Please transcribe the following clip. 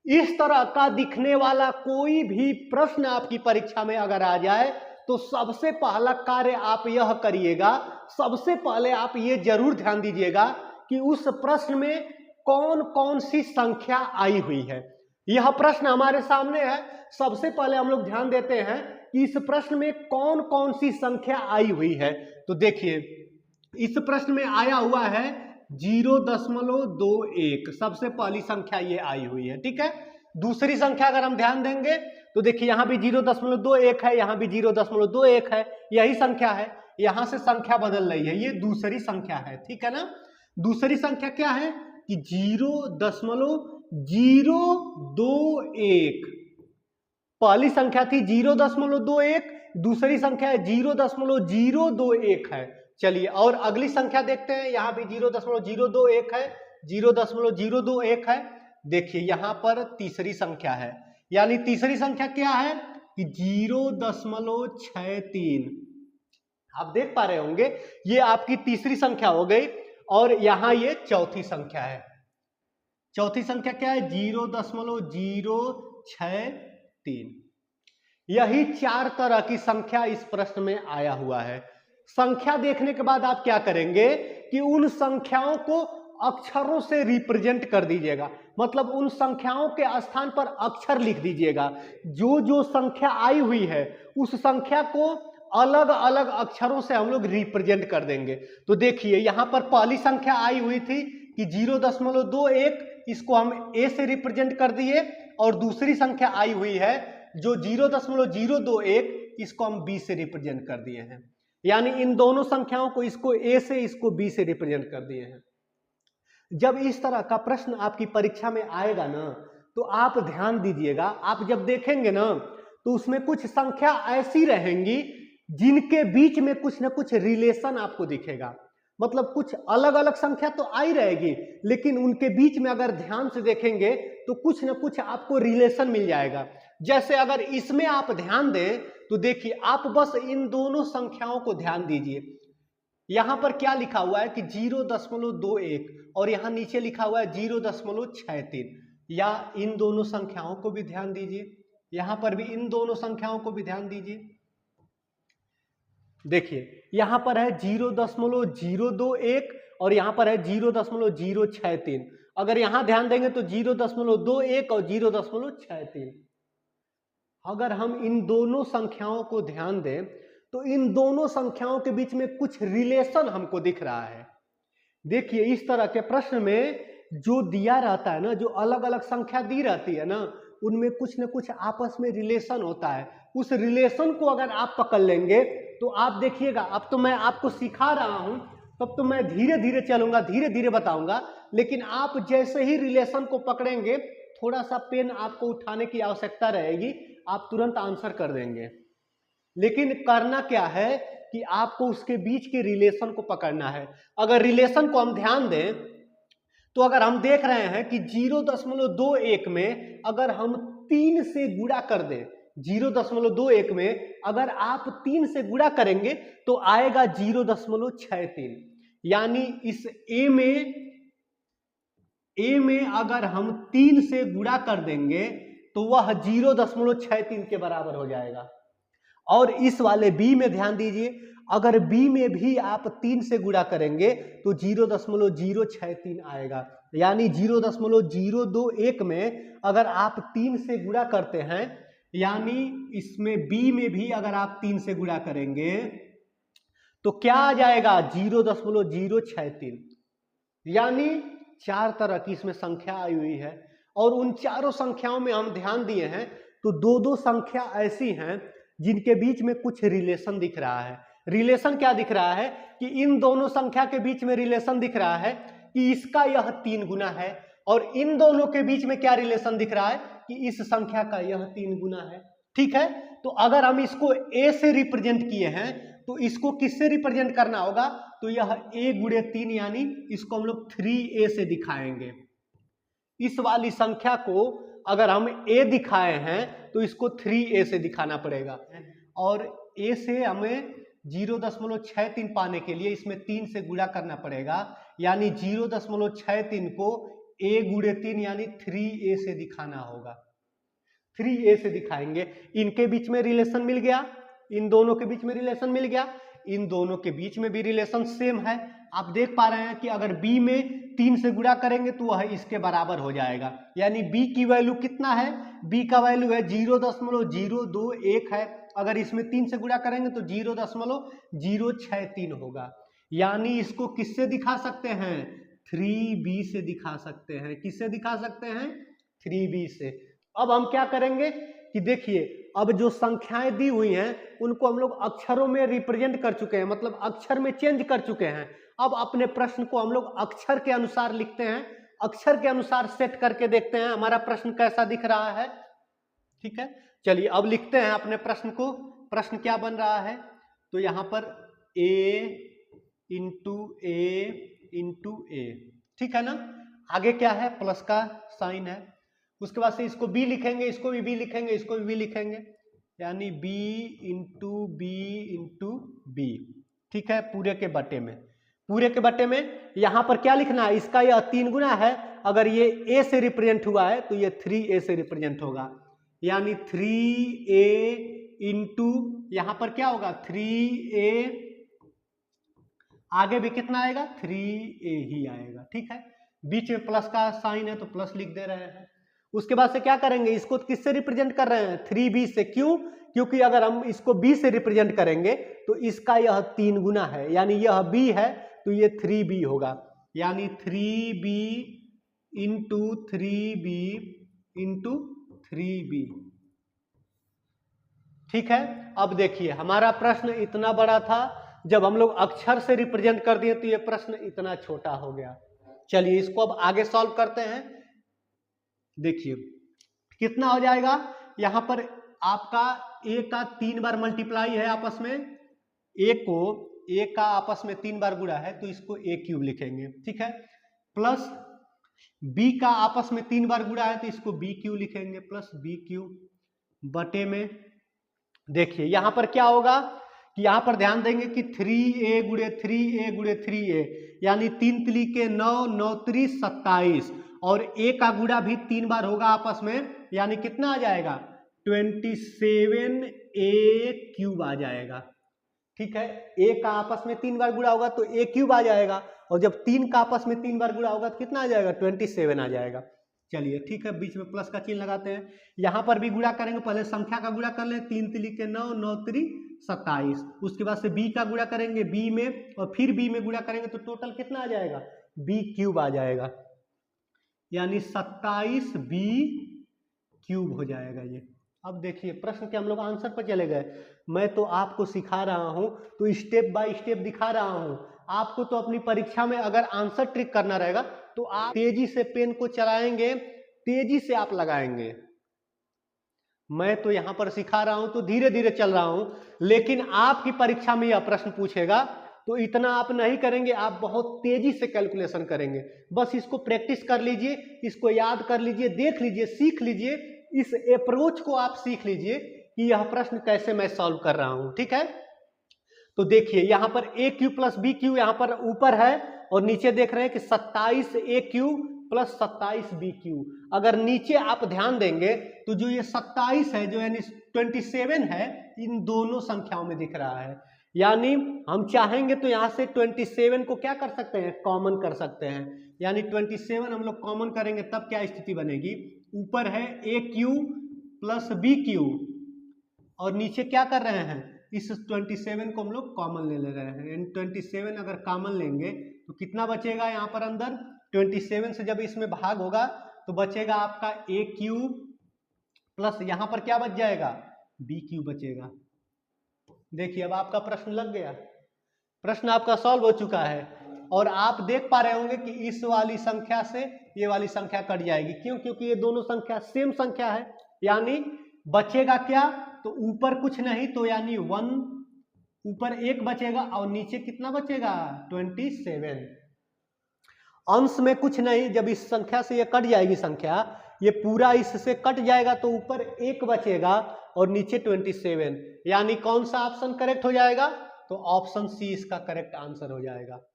इस तरह का दिखने वाला कोई भी प्रश्न आपकी परीक्षा में अगर आ जाए तो सबसे पहला कार्य आप यह करिएगा, सबसे पहले आप ये जरूर ध्यान दीजिएगा कि उस प्रश्न में कौन कौन सी संख्या आई हुई है। यह प्रश्न हमारे सामने है, सबसे पहले हम लोग ध्यान देते हैं कि इस प्रश्न में कौन कौन सी संख्या आई हुई है। तो देखिए इस प्रश्न में आया हुआ है 0.21, सबसे पहली संख्या ये आई हुई है, ठीक है। दूसरी संख्या अगर हम ध्यान देंगे तो देखिए यहां भी 0.21 है, यहां भी 0.21 है, यही संख्या है, यहां से संख्या बदल रही है, ये दूसरी संख्या है, ठीक है ना। दूसरी संख्या क्या है कि 0.021, पहली संख्या थी 0.21, दूसरी संख्या है 0.021 है। चलिए और अगली संख्या देखते हैं, यहां भी 0.021 है, 0.021 है। देखिए यहां पर तीसरी संख्या है, यानी तीसरी संख्या क्या है कि 0.63। आप देख पा रहे होंगे ये आपकी तीसरी संख्या हो गई, और यहां ये चौथी संख्या है। चौथी संख्या क्या है 0.063। यही चार तरह की संख्या इस प्रश्न में आया हुआ है। संख्या देखने के बाद आप क्या करेंगे कि उन संख्याओं को अक्षरों से रिप्रेजेंट कर दीजिएगा, मतलब उन संख्याओं के स्थान पर अक्षर लिख दीजिएगा। जो जो संख्या आई हुई है उस संख्या को अलग अलग अक्षरों से हम लोग रिप्रेजेंट कर देंगे। तो देखिए यहां पर पहली संख्या आई हुई थी कि 0.21, इसको हम ए से रिप्रेजेंट कर दिए, और दूसरी संख्या आई हुई है जो 0.021, इसको हम बी से रिप्रेजेंट कर दिए हैं। यानी इन दोनों संख्याओं को, इसको ए से इसको बी से रिप्रेजेंट कर दिए हैं। जब इस तरह का प्रश्न आपकी परीक्षा में आएगा ना तो आप ध्यान दीजिएगा, आप जब देखेंगे ना तो उसमें कुछ संख्या ऐसी रहेंगी जिनके बीच में कुछ ना कुछ रिलेशन आपको दिखेगा। मतलब कुछ अलग अलग संख्या तो आई रहेगी, लेकिन उनके बीच में अगर ध्यान से देखेंगे तो कुछ ना कुछ आपको रिलेशन मिल जाएगा। जैसे अगर इसमें आप ध्यान दें तो देखिए आप बस इन दोनों संख्याओं को ध्यान दीजिए। यहां पर क्या लिखा हुआ है कि 0.21, और यहां नीचे लिखा हुआ है 0.63। या इन दोनों संख्याओं को भी ध्यान दीजिए, यहां पर भी इन दोनों संख्याओं को भी ध्यान दीजिए। देखिए यहां पर है 0.021 और यहां पर है 0.063। अगर यहां ध्यान देंगे तो 0.21 और 0.63। अगर हम इन दोनों संख्याओं को ध्यान दें तो इन दोनों संख्याओं के बीच में कुछ रिलेशन हमको दिख रहा है। देखिए इस तरह के प्रश्न में जो दिया रहता है ना, जो अलग अलग संख्या दी रहती है ना, उनमें कुछ ना कुछ आपस में रिलेशन होता है। उस रिलेशन को अगर आप पकड़ लेंगे तो आप देखिएगा, अब तो मैं आपको सिखा रहा हूं, तब तो मैं धीरे धीरे चलूंगा, धीरे धीरे बताऊंगा, लेकिन आप जैसे ही रिलेशन को पकड़ेंगे, थोड़ा सा पेन आपको उठाने की आवश्यकता रहेगी, आप तुरंत आंसर कर देंगे। लेकिन करना क्या है कि आपको उसके बीच के रिलेशन को पकड़ना है। अगर रिलेशन को हम ध्यान दें तो अगर हम देख रहे हैं कि 0.21 में अगर हम 3 से गुणा कर दें, 0.21 में अगर आप 3 से गुणा करेंगे तो आएगा 0.63। यानी इस ए में अगर हम 3 से गुणा कर देंगे तो वह 0.63 के बराबर हो जाएगा। और इस वाले बी में ध्यान दीजिए, अगर बी में भी आप 3 से गुणा करेंगे तो 0.063 आएगा। यानी 0.021 में अगर आप 3 से गुणा करते हैं, यानी इसमें बी में भी अगर आप 3 से गुणा करेंगे तो क्या आ जाएगा 0.063। यानी 4 तरह की इसमें संख्या आई हुई है, और उन चारों संख्याओं में हम ध्यान दिए हैं तो दो दो संख्या ऐसी हैं जिनके बीच में कुछ रिलेशन दिख रहा है। रिलेशन क्या दिख रहा है कि इन दोनों संख्या के बीच में रिलेशन दिख रहा है कि इसका यह 3 गुना है, और इन दोनों के बीच में क्या रिलेशन दिख रहा है कि इस संख्या का यह 3 गुना है। ठीक है, तो अगर हम इसको ए से रिप्रेजेंट किए हैं तो इसको किससे रिप्रेजेंट करना होगा, तो यह a गुणे 3, यानी इसको हम लोग 3a से दिखाएंगे। इस वाली संख्या को अगर हम a दिखाए हैं तो इसको 3a से दिखाना पड़ेगा, और a से हमें 0.63 पाने के लिए इसमें 3 से गुणा करना पड़ेगा। यानी 0.63 को a गुणे 3 यानी 3a से दिखाना होगा, 3a से दिखाएंगे। इनके बीच में रिलेशन मिल गया, इन दोनों के बीच में रिलेशन मिल गया, इन दोनों के बीच में भी रिलेशन सेम है। आप देख पा रहे हैं कि अगर b में 3 से गुणा करेंगे तो वह इसके बराबर हो जाएगा, यानी b की वैल्यू कितना है, b का वैल्यू है 0.021 है। अगर इसमें 3 से गुणा करेंगे तो 0.063 होगा, यानी इसको किससे दिखा सकते हैं, 3b से दिखा सकते हैं। किससे दिखा सकते हैं, 3b से। अब हम क्या करेंगे कि देखिए, अब जो संख्याएं दी हुई हैं उनको हम लोग अक्षरों में रिप्रेजेंट कर चुके हैं, मतलब अक्षर में चेंज कर चुके हैं। अब अपने प्रश्न को हम लोग अक्षर के अनुसार लिखते हैं, अक्षर के अनुसार सेट करके देखते हैं हमारा प्रश्न कैसा दिख रहा है। ठीक है, चलिए अब लिखते हैं अपने प्रश्न को। प्रश्न क्या बन रहा है, तो यहां पर a इंटू ए, ठीक है ना। आगे क्या है, प्लस का साइन है। उसके बाद से इसको b लिखेंगे, इसको भी b लिखेंगे, इसको भी b लिखेंगे, यानी b इंटू बी। ठीक है, पूरे के बटे में, पूरे के बटे में यहां पर क्या लिखना है, इसका यह 3 गुना है। अगर ये a से रिप्रेजेंट हुआ है तो ये 3a से रिप्रेजेंट होगा, यानी 3a इंटू यहां पर क्या होगा 3a, आगे भी कितना आएगा 3a ही आएगा। ठीक है, बीच में प्लस का साइन है तो प्लस लिख दे रहे हैं। उसके बाद से क्या करेंगे, इसको किससे रिप्रेजेंट कर रहे हैं, 3b से। क्यों, क्योंकि अगर हम इसको b से रिप्रेजेंट करेंगे तो इसका यह 3 गुना है, यानी यह b है तो ये 3b होगा, यानी 3b इंटू 3b। ठीक है, अब देखिए हमारा प्रश्न इतना बड़ा था, जब हम लोग अक्षर से रिप्रेजेंट कर दिए तो ये प्रश्न इतना छोटा हो गया। चलिए इसको अब आगे सॉल्व करते हैं। देखिए कितना हो जाएगा, यहां पर आपका a का 3 बार मल्टीप्लाई है आपस में, a का आपस में 3 बार गुणा है तो इसको a क्यूब लिखेंगे। ठीक है, प्लस b का आपस में 3 बार गुणा है तो इसको b क्यूब लिखेंगे, प्लस b क्यूब बटे में। देखिए यहां पर क्या होगा कि यहां पर ध्यान देंगे कि 3a गुणे 3a, यानी 3 3 के 9, 9 3 27, और a का गुणा भी 3 बार होगा आपस में, यानी कितना आ जाएगा 27a क्यूब आ जाएगा। ठीक है, a का आपस में 3 बार गुणा होगा तो a क्यूब आ जाएगा, और जब 3 का आपस में 3 बार गुणा होगा तो कितना आ जाएगा 27 आ जाएगा। चलिए ठीक है, बीच में प्लस का चिन्ह लगाते हैं। यहां पर भी गुणा करेंगे, पहले संख्या का गुणा कर ले, 3 3 के 9, 9 3 27। उसके बाद से b का गुणा करेंगे b में, और फिर b में गुणा करेंगे तो टोटल कितना आ जाएगा b क्यूब आ जाएगा, यानी 27b क्यूब हो जाएगा ये। अब देखिए प्रश्न के हम लोग आंसर पर चले गए। मैं तो आपको सिखा रहा हूं तो स्टेप बाय स्टेप दिखा रहा हूं, आपको तो अपनी परीक्षा में अगर आंसर ट्रिक करना रहेगा तो आप तेजी से पेन को चलाएंगे, तेजी से आप लगाएंगे। मैं तो यहां पर सिखा रहा हूं तो धीरे धीरे चल रहा हूं, लेकिन आपकी परीक्षा में यह प्रश्न पूछेगा तो इतना आप नहीं करेंगे, आप बहुत तेजी से कैलकुलेशन करेंगे। बस इसको प्रैक्टिस कर लीजिए, इसको याद कर लीजिए, देख लीजिए, सीख लीजिए, इस अप्रोच को आप सीख लीजिए कि यह प्रश्न कैसे मैं सॉल्व कर रहा हूं। ठीक है, तो देखिए यहां पर a cube plus b cube यहां पर ऊपर है, और नीचे देख रहे हैं कि 27a cube plus 27b cube. अगर नीचे आप ध्यान देंगे तो जो ये 27 है, जो यानी 27 है, इन दोनों संख्याओं में दिख रहा है, यानी हम चाहेंगे तो यहां से 27 को क्या कर सकते हैं, कॉमन कर सकते हैं। यानी 27 हम लोग कॉमन करेंगे तब क्या स्थिति बनेगी, ऊपर है a cube plus b cube, और नीचे क्या कर रहे हैं, इस 27 को हम लोग कॉमन ले रहे हैं। यानी 27 अगर कॉमन लेंगे तो कितना बचेगा यहाँ पर अंदर, 27 से जब इसमें भाग होगा तो बचेगा आपका a क्यूब प्लस यहाँ पर क्या बच जाएगा b क्यूब बचेगा। देखिए अब आपका प्रश्न लग गया, प्रश्न आपका सॉल्व हो चुका है, और आप देख पा रहे होंगे कि इस वाली संख्या से ये वाली संख्या कट जाएगी। क्यों, क्योंकि ये दोनों संख्या सेम संख्या है, यानी बचेगा क्या, तो ऊपर कुछ नहीं तो यानी 1, ऊपर 1 बचेगा और नीचे कितना बचेगा 27। अंश में कुछ नहीं, जब इस संख्या से ये कट जाएगी संख्या, ये पूरा इससे कट जाएगा तो ऊपर 1 बचेगा और नीचे 27, यानी कौन सा ऑप्शन करेक्ट हो जाएगा, तो ऑप्शन सी इसका करेक्ट आंसर हो जाएगा।